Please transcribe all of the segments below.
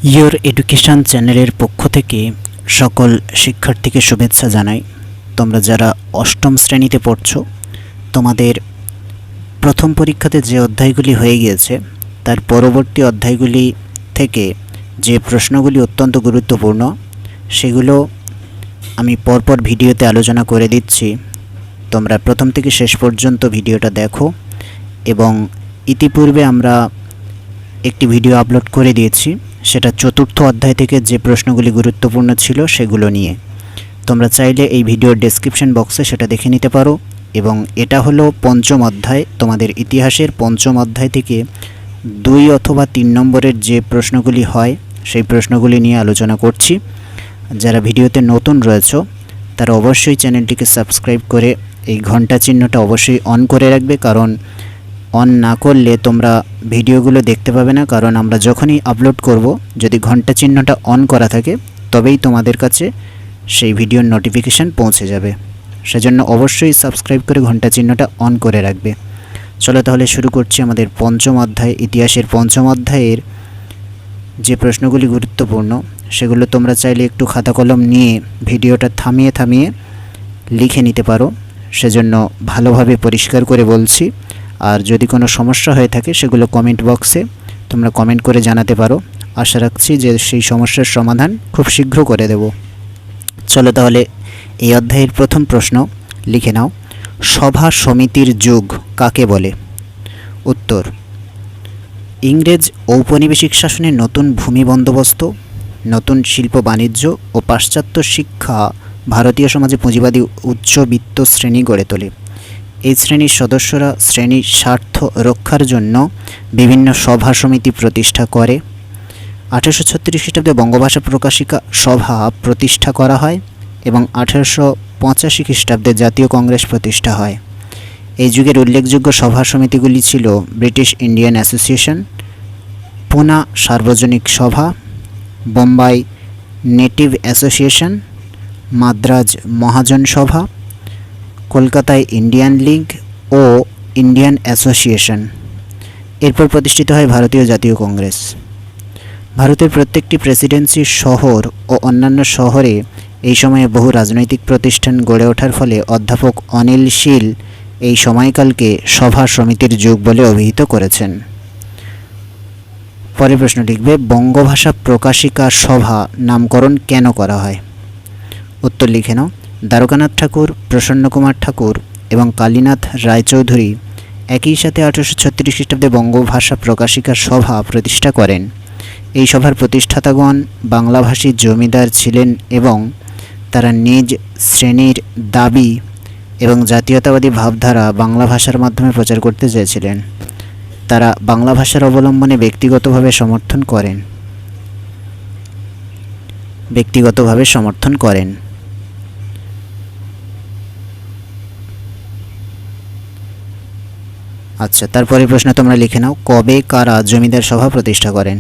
Your education চ্যানেলের পক্ষ থেকে সকল শিক্ষার্থীকে শুভেচ্ছা জানাই। তোমরা যারা অষ্টম শ্রেণীতে পড়ছো, তোমাদের প্রথম পরীক্ষাতে যে অধ্যায়গুলি হয়ে গিয়েছে তার পরবর্তী অধ্যায়গুলি থেকে যে প্রশ্নগুলি অত্যন্ত গুরুত্বপূর্ণ সেগুলো আমি পরপর ভিডিওতে আলোচনা করে দিচ্ছি। তোমরা প্রথম থেকে শেষ পর্যন্ত ভিডিওটা দেখো। এবং ইতিপূর্বে আমরা একটি ভিডিও আপলোড করে দিয়েছি, সেটা চতুর্থ অধ্যায় থেকে যে প্রশ্নগুলি গুরুত্বপূর্ণ ছিল সেগুলো নিয়ে। তোমরা চাইলে এই ভিডিওর ডেসক্রিপশন বক্সে সেটা দেখে নিতে পারো। এবং এটা হলো পঞ্চম অধ্যায়, তোমাদের ইতিহাসের পঞ্চম অধ্যায় থেকে 2 অথবা 3 নম্বরের যে প্রশ্নগুলি হয় সেই প্রশ্নগুলি নিয়ে আলোচনা করছি। যারা ভিডিওতে নতুন রয়েছে তারা অবশ্যই চ্যানেলটিকে সাবস্ক্রাইব করে এই ঘন্টা চিহ্নটা অবশ্যই অন করে রাখবে, কারণ অন না করলে তোমরা ভিডিওগুলো দেখতে পাবে না। কারণ আমরা যখনই আপলোড করব, যদি ঘন্টা চিহ্নটা অন করা থাকে তবেই তোমাদের কাছে সেই ভিডিওর নোটিফিকেশান পৌঁছে যাবে। সেজন্য অবশ্যই সাবস্ক্রাইব করে ঘন্টা চিহ্নটা অন করে রাখবে। চলো তাহলে শুরু করছি আমাদের পঞ্চম অধ্যায়। ইতিহাসের পঞ্চম অধ্যায়ের যে প্রশ্নগুলি গুরুত্বপূর্ণ সেগুলো তোমরা চাইলে একটু খাতা কলম নিয়ে ভিডিওটা থামিয়ে থামিয়ে লিখে নিতে পারো। সেজন্য ভালোভাবে পরিষ্কার করে বলছি। আর যদি কোনো সমস্যা হয়ে থাকে সেগুলো কমেন্ট বক্সে তোমরা কমেন্ট করে জানাতে পারো। আশা রাখছি যে সেই সমস্যার সমাধান খুব শীঘ্র করে দেব। চলো তাহলে এই অধ্যায়ের প্রথম প্রশ্ন লিখে নাও। সভা সমিতির যুগ কাকে বলে? উত্তর, ইংরেজ ঔপনিবেশিক শাসনের নতুন ভূমি বন্দোবস্ত, নতুন শিল্প বাণিজ্য ও পাশ্চাত্য শিক্ষা ভারতীয় সমাজে পুঁজিবাদী উচ্চবিত্ত শ্রেণী গড়ে তোলে। এই শ্রেণীর সদস্যরা শ্রেণীর স্বার্থ রক্ষার জন্য বিভিন্ন সভা সমিতি প্রতিষ্ঠা করে। 1836 খ্রিস্টাব্দে বঙ্গভাষা প্রকাশিকা সভা প্রতিষ্ঠা করা হয় এবং 1885 খ্রিস্টাব্দে জাতীয় কংগ্রেস প্রতিষ্ঠা হয়। এই যুগের উল্লেখযোগ্য সভা সমিতিগুলি ছিল ব্রিটিশ ইন্ডিয়ান অ্যাসোসিয়েশন, পুনা সার্বজনিক সভা, বোম্বাই নেটিভ অ্যাসোসিয়েশন, মাদ্রাজ মহাজন সভা, কলকাতায় ইন্ডিয়ান লীগ ও ইন্ডিয়ান অ্যাসোসিয়েশন। এরপর প্রতিষ্ঠিত হয় ভারতীয় জাতীয় কংগ্রেস। ভারতের প্রত্যেকটি প্রেসিডেন্সি শহর ও অন্যান্য শহরে এই সময়ে বহু রাজনৈতিক প্রতিষ্ঠান গড়ে ওঠার ফলে অধ্যাপক অনিল শীল এই সময়কালকে সভা সমিতির যুগ বলে অভিহিত করেছেন। পরের প্রশ্ন লিখবে, বঙ্গভাষা প্রকাশিকা সভা নামকরণ কেন করা হয়? উত্তর লিখে নাও। দ্বারকানাথ ঠাকুর, প্রসন্নকুমার ঠাকুর এবং কালীনাথ রায়চৌধুরী একই সাথে 1836 খ্রিস্টাব্দে বঙ্গভাষা প্রকাশিকা সভা প্রতিষ্ঠা করেন। এই সভার প্রতিষ্ঠাতাগণ বাংলাভাষী জমিদার ছিলেন এবং তারা নিজ শ্রেণীর দাবি এবং জাতীয়তাবাদী ভাবধারা বাংলা ভাষার মাধ্যমে প্রচার করতে চেয়েছিলেন। তারা বাংলা ভাষার অবলম্বনে ব্যক্তিগতভাবে সমর্থন করেন। আচ্ছা, তারপরে প্রশ্ন তোমরা লিখে নাও। কবে কারা জমিদার সভা প্রতিষ্ঠা করেন?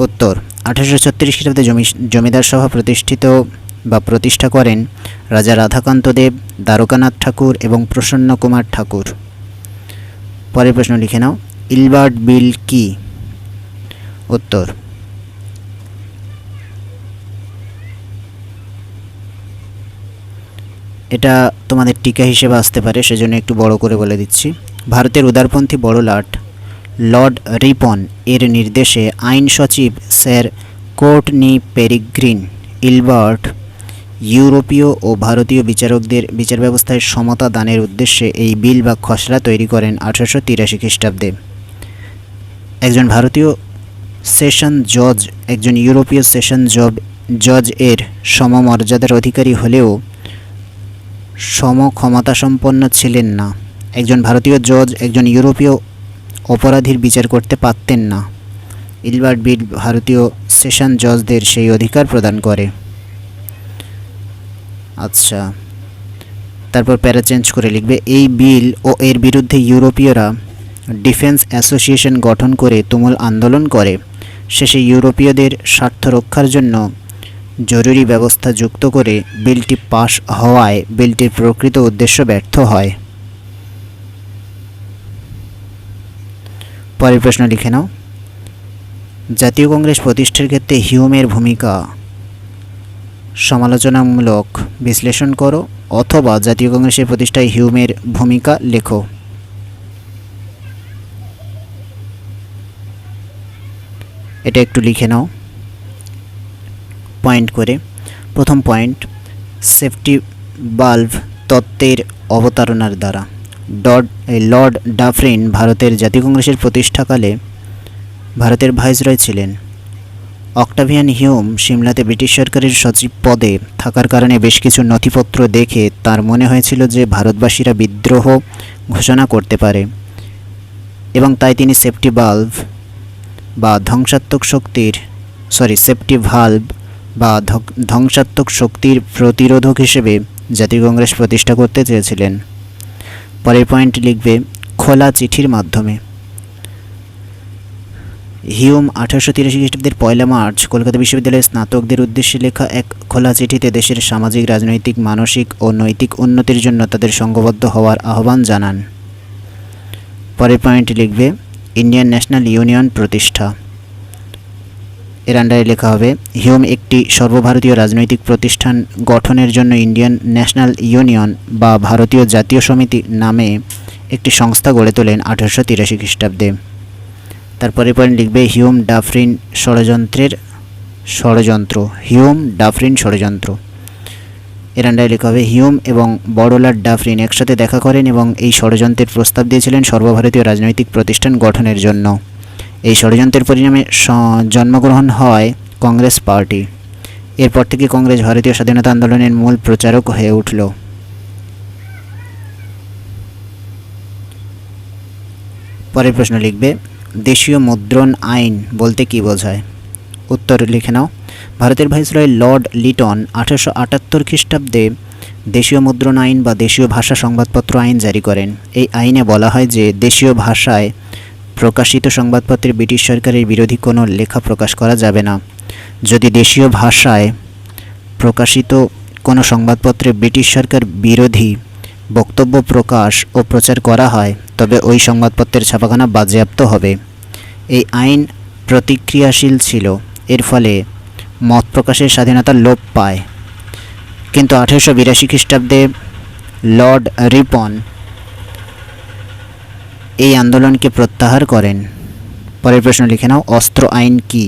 উত্তর, 1836 খ্রিস্টাব্দে জমিদার সভা প্রতিষ্ঠা করেন রাজা রাধাকান্ত দেব, দ্বারকানাথ ঠাকুর এবং প্রসন্ন কুমার ঠাকুর। পরের প্রশ্ন লিখে নাও। ইলবার্ট বিল কি? উত্তর, এটা তোমাদের টিকা হিসেবে আসতে পারে, সেজন্য একটু বড় করে বলে দিচ্ছি। ভারতের উদারপন্থী বড়লাট লর্ড রিপন এর নির্দেশে আইন সচিব স্যার কোর্টনি পেরিগ্রিন ইলবার্ট ইউরোপীয় ও ভারতীয় বিচারকদের বিচার ব্যবস্থায় সমতা দানের উদ্দেশ্যে এই বিল বা খসড়া তৈরি করেন 1883 খ্রিস্টাব্দে। একজন ভারতীয় সেশন জজ একজন ইউরোপীয় সেশন জজ এর সমমর্যাদার অধিকারী হলেও সমক্ষমতাসম্পন্ন ছিলেন না। একজন ভারতীয় জজ একজন ইউরোপীয় অপরাধীর বিচার করতে পারতেন না। ইলবার্ট বিল ভারতীয় সেশন জজদের সেই অধিকার প্রদান করে। আচ্ছা, তারপর প্যারা চেঞ্জ করে লিখবে, এই বিল ও এর বিরুদ্ধে ইউরোপীয়রা ডিফেন্স অ্যাসোসিয়েশন গঠন করে তুমুল আন্দোলন করে। শেষে ইউরোপীয়দের স্বার্থ রক্ষার জন্য জরুরি ব্যবস্থা যুক্ত করে বিলটি পাশ হওয়ায় বিলটির প্রকৃত উদ্দেশ্য ব্যর্থ হয়। পরের প্রশ্ন লিখে নাও। জাতীয় কংগ্রেস প্রতিষ্ঠার ক্ষেত্রে হিউমের ভূমিকা সমালোচনামূলক বিশ্লেষণ করো, অথবা জাতীয় কংগ্রেসের প্রতিষ্ঠায় হিউমের ভূমিকা লেখো। এটা একটু লিখে নাও পয়েন্ট করে। প্রথম পয়েন্ট, সেফটি ভালভ তত্ত্বের অবতারণার দ্বারা। লর্ড ডাফরিন ভারতের জাতীয় কংগ্রেসের প্রতিষ্ঠাকালে ভারতের ভাইসরয় ছিলেন। অক্টাভিয়ান হিউম সিমলাতে ব্রিটিশ সরকারের সচিব পদে থাকার কারণে বেশ কিছু নথিপত্র দেখে তার মনে হয়েছিল যে ভারতবাসীরা বিদ্রোহ ঘোষণা করতে পারে, এবং তাই তিনি সেফটি ভালভ বা ধ্বংসাত্মক শক্তির প্রতিরোধক হিসেবে জাতীয় কংগ্রেস প্রতিষ্ঠা করতে চেয়েছিলেন। পরের পয়েন্ট লিখবে খোলা চিঠির মাধ্যমে। হিউম 1883 খ্রিস্টাব্দের 1 মার্চ কলকাতা বিশ্ববিদ্যালয়ের স্নাতকদের উদ্দেশ্যে লেখা এক খোলা চিঠিতে দেশের সামাজিক, রাজনৈতিক, মানসিক ও নৈতিক উন্নতির জন্য তাদের সংঘবদ্ধ হওয়ার আহ্বান জানান। পরের পয়েন্ট লিখবে ইন্ডিয়ান ন্যাশনাল ইউনিয়ন প্রতিষ্ঠা। এর আন্ডারে লেখা হবে হিউম একটি সর্বভারতীয় রাজনৈতিক প্রতিষ্ঠান গঠনের জন্য ইন্ডিয়ান ন্যাশনাল ইউনিয়ন বা ভারতীয় জাতীয় সমিতি নামে একটি সংস্থা গড়ে তোলেন 1883 খ্রিস্টাব্দে। তারপরে পয়েন্ট লিখবে হিউম ডাফরিন ষড়যন্ত্র। এর আন্ডারে লেখা হবে হিউম এবং বড়লাট ডাফরিন একসাথে দেখা করেন এবং এই ষড়যন্ত্রের প্রস্তাব দিয়েছিলেন সর্বভারতীয় রাজনৈতিক প্রতিষ্ঠান গঠনের জন্য। এই ষড়যন্ত্রের পরিণামে জন্মগ্রহণ হয় কংগ্রেস পার্টি। এরপর থেকে কংগ্রেস ভারতীয় স্বাধীনতা আন্দোলনের মূল প্রচারক হয়ে উঠল। পরের প্রশ্ন লিখবে দেশীয় মুদ্রণ আইন বলতে কী বোঝায়? উত্তর লিখে নাও। ভারতের ভাইসরয় লর্ড লিটন 1878 খ্রিস্টাব্দে দেশীয় মুদ্রণ আইন বা দেশীয় ভাষা সংবাদপত্র আইন জারি করেন। এই আইনে বলা হয় যে দেশীয় ভাষায় প্রকাশিত সংবাদপত্রে ব্রিটিশ সরকারের বিরোধী কোনো লেখা প্রকাশ করা যাবে না। যদি দেশীয় ভাষায় প্রকাশিত কোনো সংবাদপত্রে ব্রিটিশ সরকার বিরোধী বক্তব্য প্রকাশ ও প্রচার করা হয় তবে ওই সংবাদপত্রের ছাপাখানা বাজেয়াপ্ত হবে। এই আইন প্রতিক্রিয়াশীল ছিল, এর ফলে মত প্রকাশের স্বাধীনতা লোপ পায়। কিন্তু 1882 খ্রিস্টাব্দে লর্ড রিপন এই আন্দোলনকে প্রত্যাহার করেন। পরের প্রশ্ন লিখে নাও অস্ত্র আইন কি?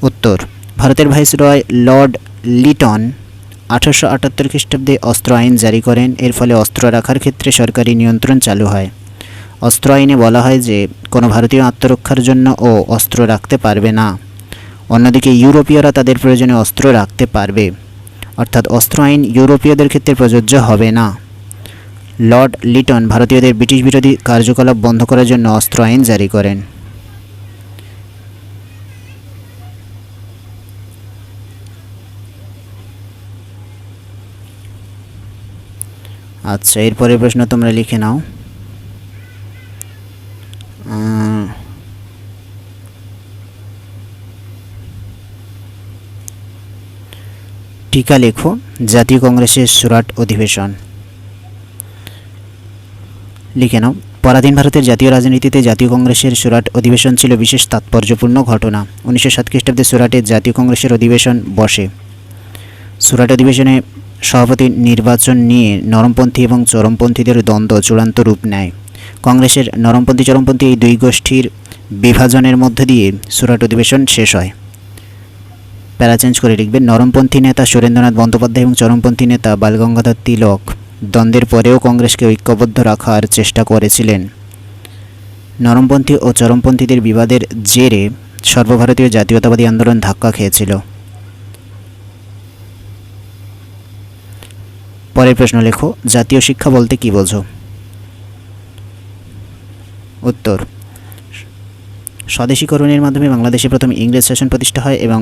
উত্তর, ভারতের ভাইসরয় লর্ড লিটন 1878 খ্রিস্টাব্দে অস্ত্র আইন জারি করেন। এর ফলে অস্ত্র রাখার ক্ষেত্রে সরকারি নিয়ন্ত্রণ চালু হয়। অস্ত্র আইনে বলা হয় যে কোনো ভারতীয় আত্মরক্ষার জন্য ও অস্ত্র রাখতে পারবে না। অন্যদিকে ইউরোপীয়রা তাদের প্রয়োজনে অস্ত্র রাখতে পারবে, অর্থাৎ অস্ত্র আইন ইউরোপীয়দের ক্ষেত্রে প্রযোজ্য হবে না। লর্ড লিটন ভারতীয়দের ব্রিটিশ বিরোধী কার্যকলাপ বন্ধ করার জন্য অস্ত্র আইন জারি করেন। আচ্ছা, এরপরের প্রশ্ন তোমরা লিখে নাও। টিকা লেখো জাতীয় কংগ্রেসের সুরাট অধিবেশন। লিখে নাও পরাধীন ভারতের জাতীয় রাজনীতিতে জাতীয় কংগ্রেসের সুরাট অধিবেশন ছিল বিশেষ তাৎপর্যপূর্ণ ঘটনা। 1907 খ্রিস্টাব্দে সুরাটে জাতীয় কংগ্রেসের অধিবেশন বসে। সুরাট অধিবেশনে সভাপতি নির্বাচন নিয়ে নরমপন্থী এবং চরমপন্থীদের দ্বন্দ্ব চূড়ান্ত রূপ নেয়। কংগ্রেসের নরমপন্থী চরমপন্থী এই দুই গোষ্ঠীর বিভাজনের মধ্য দিয়ে সুরাট অধিবেশন শেষ হয়। প্যারা চেঞ্জ করে লিখবে নরমপন্থী নেতা সুরেন্দ্রনাথ বন্দ্যোপাধ্যায় এবং চরমপন্থী নেতা বালগঙ্গাধর তিলক দ্বন্দ্বের পরেও কংগ্রেসকে ঐক্যবদ্ধ রাখার চেষ্টা করেছিলেন। নরমপন্থী ও চরমপন্থীদের বিবাদের জেরে সর্বভারতীয় জাতীয়তাবাদী আন্দোলন ধাক্কা খেয়েছিল। পরের প্রশ্ন লেখো জাতীয় শিক্ষা বলতে কী বোঝো? উত্তর, স্বদেশীকরণের মাধ্যমে বাংলাদেশে প্রথম ইংরেজ শাসন প্রতিষ্ঠা হয় এবং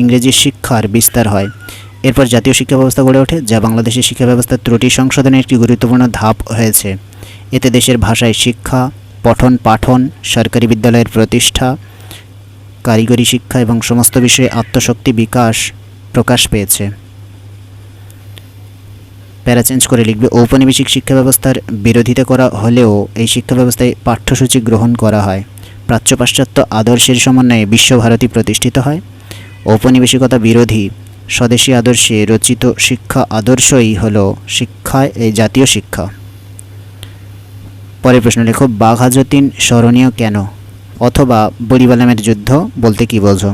ইংরেজি শিক্ষার বিস্তার হয়। এরপর জাতীয় শিক্ষা ব্যবস্থা গড়ে ওঠে, যা বাংলাদেশের শিক্ষা ব্যবস্থার ত্রুটি সংশোধনের একটি গুরুত্বপূর্ণ ধাপ হয়েছে। এতে দেশের ভাষায় শিক্ষা, পঠন পাঠন, সরকারি বিদ্যালয়ের প্রতিষ্ঠা, কারিগরি শিক্ষা এবং সমস্ত বিষয়ে আত্মশক্তি বিকাশ প্রকাশ পেয়েছে। প্যারা চেঞ্জ করে লিখবে ঔপনিবেশিক শিক্ষা ব্যবস্থার বিরোধিতা করা হলেও এই শিক্ষা ব্যবস্থায় পাঠ্যসূচি গ্রহণ করা হয়। প্রাচ্য পাশ্চাত্য আদর্শের সমন্বয়ে বিশ্বভারতী প্রতিষ্ঠিত হয়। ঔপনিবেশিকতা বিরোধী স্বদেশী আদর্শে রচিত শিক্ষা আদর্শই হলো এই জাতীয় শিক্ষা। পরের প্রশ্ন লেখো, বাঘা যতীন স্মরণীয় কেন, অথবা বুড়িবালামের যুদ্ধ বলতে কি বোঝো?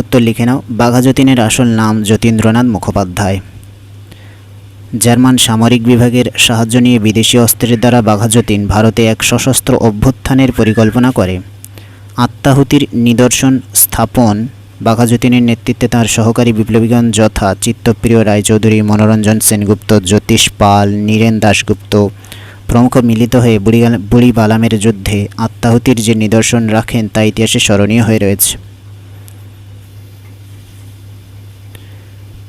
উত্তর লিখে নাও। বাঘা যতীনের আসল নাম যতীন্দ্রনাথ মুখোপাধ্যায়। জার্মান সামরিক বিভাগের সাহায্য নিয়ে বিদেশি অস্ত্রের দ্বারা বাঘা যতীন ভারতে এক সশস্ত্র অভ্যুত্থানের পরিকল্পনা করে। আত্মাহুতির নিদর্শন স্থাপন বাঘা যতীনের নেতৃত্বে তাঁর সহকারী বিপ্লবীগণ যথা চিত্তপ্রিয় রায়চৌধুরী, মনোরঞ্জন সেনগুপ্ত, জ্যোতিষ পাল, নীরেন দাশগুপ্ত প্রমুখ মিলিত হয়ে বুড়িবালামের যুদ্ধে আত্মাহুতির যে নিদর্শন রাখেন তা ইতিহাসে স্মরণীয় হয়ে রয়েছে।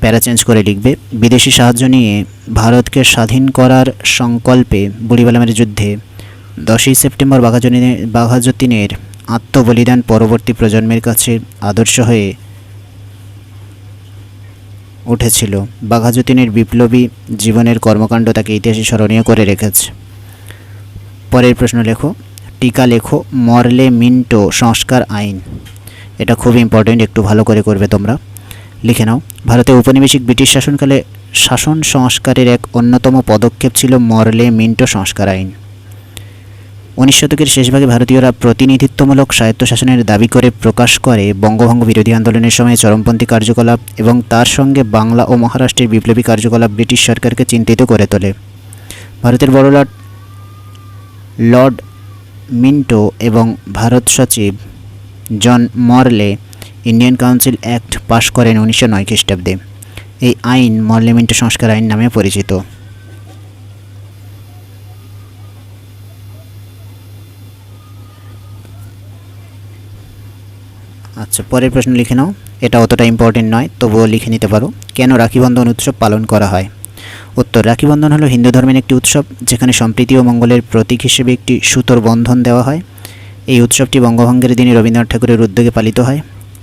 প্যারা চেঞ্জ করে লিখবে, বিদেশি সাহায্য নিয়ে ভারতকে স্বাধীন করার সংকল্পে বুড়িবালামের যুদ্ধে 10ই সেপ্টেম্বর বাঘা যতীনের আত্মবলিদান পরবর্তী প্রজন্মের কাছে আদর্শ হয়ে উঠেছিল। বাঘা যতীনের বিপ্লবী জীবনের কর্মকাণ্ড তাকে ইতিহাসে স্মরণীয় করে রেখেছে। পরের প্রশ্ন লেখো, টিকা লেখো মরলে মিন্টো সংস্কার আইন। এটা খুব ইম্পর্টেন্ট, একটু ভালো করে করবে তোমরা। লিখে নাও। ভারতে ঔপনিবেশিক ব্রিটিশ শাসনকালে শাসন সংস্কারের এক অন্যতম পদক্ষেপ ছিল মরলে মিন্টো সংস্কার আইন। 19 শতকের শেষভাগে ভারতীয়রা প্রতিনিধিত্বমূলক স্বায়ত্তশাসনের দাবি করে প্রকাশ করে বঙ্গভঙ্গ বিরোধী আন্দোলনের সময় চরমপন্থী কার্যকলাপ এবং তার সঙ্গে বাংলা ও মহারাষ্ট্রের বিপ্লবী কার্যকলাপ ব্রিটিশ সরকারকে চিন্তিত করে তোলে। ভারতের বড়লাট লর্ড মিন্টো এবং ভারত সচিব জন মরলে ইন্ডিয়ান কাউন্সিল অ্যাক্ট পাশ করেন 1909 খ্রিস্টাব্দে। এই আইন মরলে মিন্টো সংস্কার আইন নামে পরিচিত। আচ্ছা, পরের প্রশ্ন লিখে নাও। এটা অতটা ইম্পর্টেন্ট নয়, তবুও লিখে নিতে পারো। কেন রাখি বন্ধন উৎসব পালন করা হয়? উত্তর, রাখি বন্ধন হলো হিন্দু ধর্মের একটি উৎসব যেখানে সম্প্রীতি ও মঙ্গলের প্রতীক হিসেবে একটি সুতোর বন্ধন দেওয়া হয়। এই উৎসবটি বঙ্গভঙ্গের দিনে রবীন্দ্রনাথ ঠাকুরের উদ্যোগে পালিত হয়।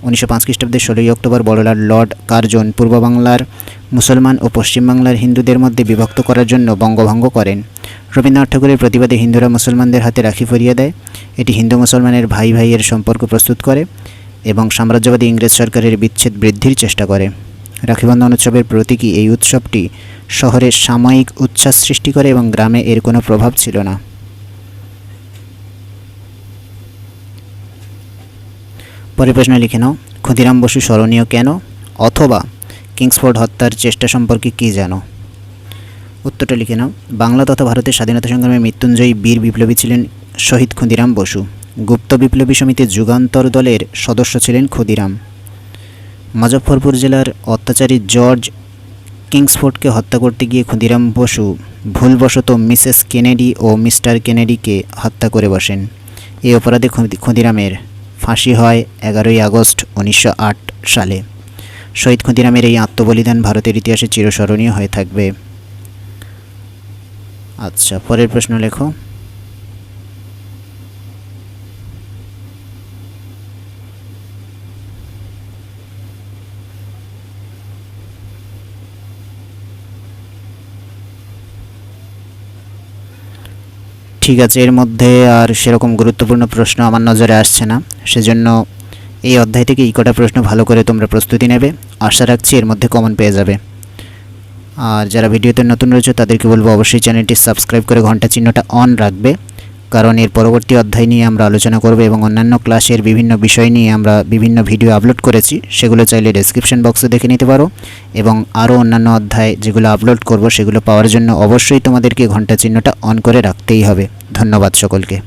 1905 খ্রিস্টাব্দের 16ই অক্টোবর বড়লাট লর্ড কার্জন পূর্ব বাংলার মুসলমান ও পশ্চিম বাংলার হিন্দুদের মধ্যে বিভক্ত করার জন্য বঙ্গভঙ্গ করেন। রবীন্দ্রনাথ ঠাকুরের প্রতিবাদে হিন্দুরা মুসলমানদের হাতে রাখি পরিয়ে দেয়। এটি হিন্দু মুসলমানের ভাই ভাইয়ের সম্পর্ক প্রস্তুত করে এবং সাম্রাজ্যবাদী ইংরেজ সরকারের বিচ্ছেদ বৃদ্ধির চেষ্টা করে। রাখিবন্ধন উৎসবের প্রতীকী এই উৎসবটি শহরে সাময়িক উচ্ছ্বাস সৃষ্টি করে এবং গ্রামে এর কোনো প্রভাব ছিল না। পরের প্রশ্ন লিখে নাও। ক্ষুদিরাম বসু স্মরণীয় কেন, অথবা কিংসফোর্ড হত্যার চেষ্টা সম্পর্কে কী জানো? উত্তরটা লিখে নাও। বাংলা তথা ভারতের স্বাধীনতা সংগ্রামে মৃত্যুঞ্জয়ী বীর বিপ্লবী ছিলেন শহীদ ক্ষুদিরাম বসু। গুপ্ত বিপ্লবী সমিতির যুগান্তর দলের সদস্য ছিলেন ক্ষুদিরাম। মুজফ্ফরপুর জেলার অত্যাচারী জর্জ কিংসফোর্ডকে হত্যা করতে গিয়ে ক্ষুদিরাম বসু ভুলবশত মিসেস কেনেডি ও মিস্টার কেনেডিকে হত্যা করে বসেন। এই অপরাধে ক্ষুদিরামের ফাঁসি হয় 11ই আগস্ট 1908 সালে। শহীদ ক্ষুদিরামের এই আত্মবলিদান ভারতের ইতিহাসে চিরস্মরণীয় হয়ে থাকবে। আচ্ছা, পরের প্রশ্ন লেখো। ঠিক আছে, এর মধ্যে আর সেরকম গুরুত্বপূর্ণ প্রশ্ন আমার নজরে আসছে না, সেজন্য এই অধ্যায় থেকে এই কটা প্রশ্ন ভালো করে তোমরা প্রস্তুতি নেবে। আশা রাখছি এর মধ্যে কমন পেয়ে যাবে। আর যারা ভিডিওতে নতুন রয়েছে তাদেরকে বলবো অবশ্যই চ্যানেলটি সাবস্ক্রাইব করে ঘন্টা চিহ্নটা অন রাখবে, কারণ এর পরবর্তী অধ্যায় নিয়ে আমরা আলোচনা করব এবং অন্যান্য ক্লাসের বিভিন্ন বিষয় নিয়ে আমরা বিভিন্ন ভিডিও আপলোড করেছি, সেগুলো চাইলে ডেসক্রিপশন বক্সে দেখে নিতে পারো। এবং আরও অন্যান্য অধ্যায় যেগুলো আপলোড করব সেগুলো পাওয়ার জন্য অবশ্যই তোমাদেরকে ঘন্টা চিহ্নটা অন করে রাখতেই হবে। ধন্যবাদ সকলকে।